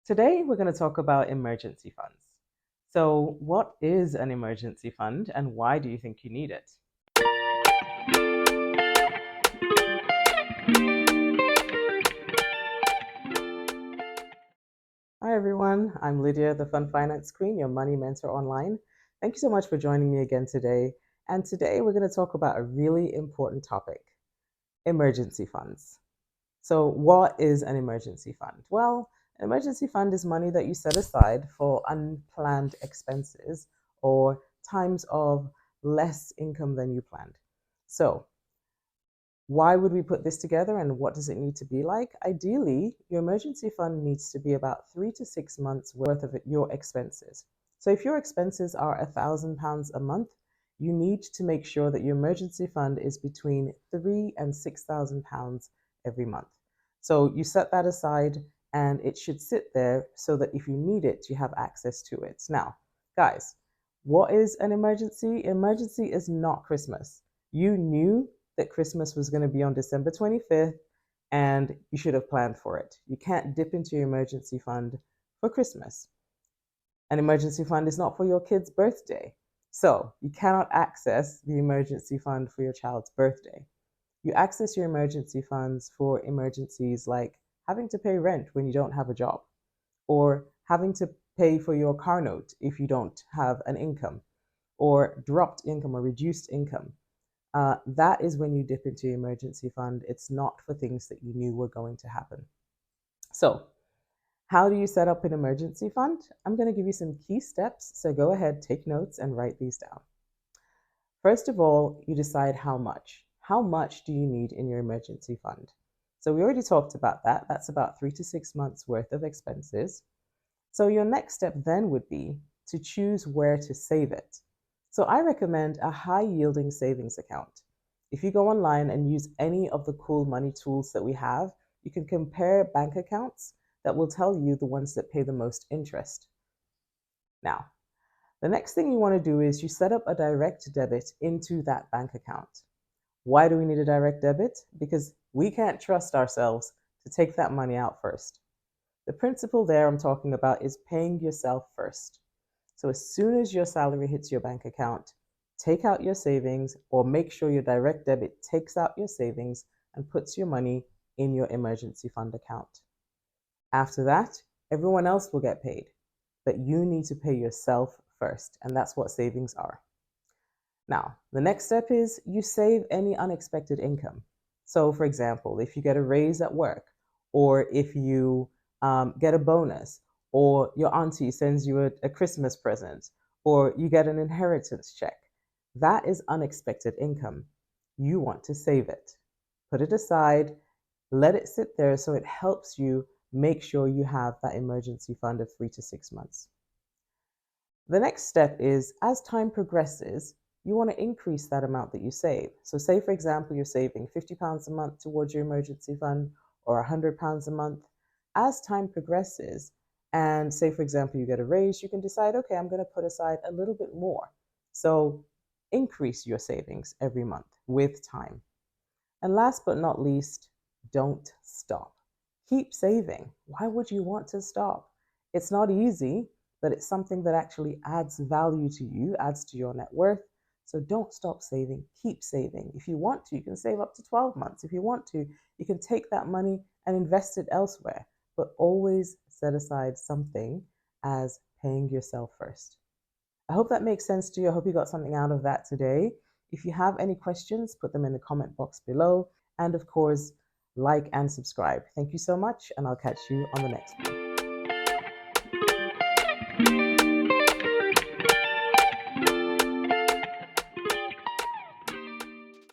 Today, we're going to talk about emergency funds. So, what is an emergency fund and why do you think you need it? Hi, everyone. I'm Lydia, the Fund Finance Queen, your money mentor online. Thank you so much for joining me again today. And today, we're going to talk about a really important topic emergency funds. So, what is an emergency fund? Well, an emergency fund is money that you set aside for unplanned expenses or times of less income than you planned. So, why would we put this together and what does it need to be like? Ideally, your emergency fund needs to be about 3 to 6 months worth of your expenses. So, if your expenses are £1,000 a month, you need to make sure that your emergency fund is between £3,000 and £6,000 every month. So, you set that aside and it should sit there so that if you need it, you have access to it. Now, guys, what is an emergency? Emergency is not Christmas. You knew that Christmas was going to be on December 25th and you should have planned for it. You can't dip into your emergency fund for Christmas. An emergency fund is not for your kid's birthday. So you cannot access the emergency fund for your child's birthday. You access your emergency funds for emergencies like having to pay rent when you don't have a job, or having to pay for your car note if you don't have an income, or dropped income or reduced income. That is when you dip into your emergency fund. It's not for things that you knew were going to happen. So, how do you set up an emergency fund? I'm going to give you some key steps. So, go ahead, take notes, and write these down. First of all, you decide how much. How much do you need in your emergency fund? So, we already talked about that. That's about 3 to 6 months worth of expenses. So, your next step then would be to choose where to save it. So I recommend a high yielding savings account. If you go online and use any of the cool money tools that we have, you can compare bank accounts that will tell you the ones that pay the most interest. Now, the next thing you want to do is you set up a direct debit into that bank account. Why do we need a direct debit? Because we can't trust ourselves to take that money out first. The principle there I'm talking about is paying yourself first. So as soon as your salary hits your bank account, take out your savings or make sure your direct debit takes out your savings and puts your money in your emergency fund account. After that, everyone else will get paid, but you need to pay yourself first, and that's what savings are. Now, the next step is you save any unexpected income. So, for example, if you get a raise at work, or if you get a bonus, or your auntie sends you a Christmas present, or you get an inheritance check, that is unexpected income. You want to save it. Put it aside, let it sit there so it helps you make sure you have that emergency fund of 3 to 6 months. The next step is as time progresses, you want to increase that amount that you save. So say, for example, you're saving £50 a month towards your emergency fund or £100 a month. As time progresses, and say, for example, you get a raise, you can decide, okay, I'm going to put aside a little bit more. So increase your savings every month with time. And last but not least, don't stop. Keep saving. Why would you want to stop? It's not easy, but it's something that actually adds value to you, adds to your net worth. So don't stop saving, keep saving. If you want to, you can save up to 12 months. If you want to, you can take that money and invest it elsewhere, but always set aside something as paying yourself first. I hope that makes sense to you. I hope you got something out of that today. If you have any questions, put them in the comment box below. And of course, like and subscribe. Thank you so much, and I'll catch you on the next one.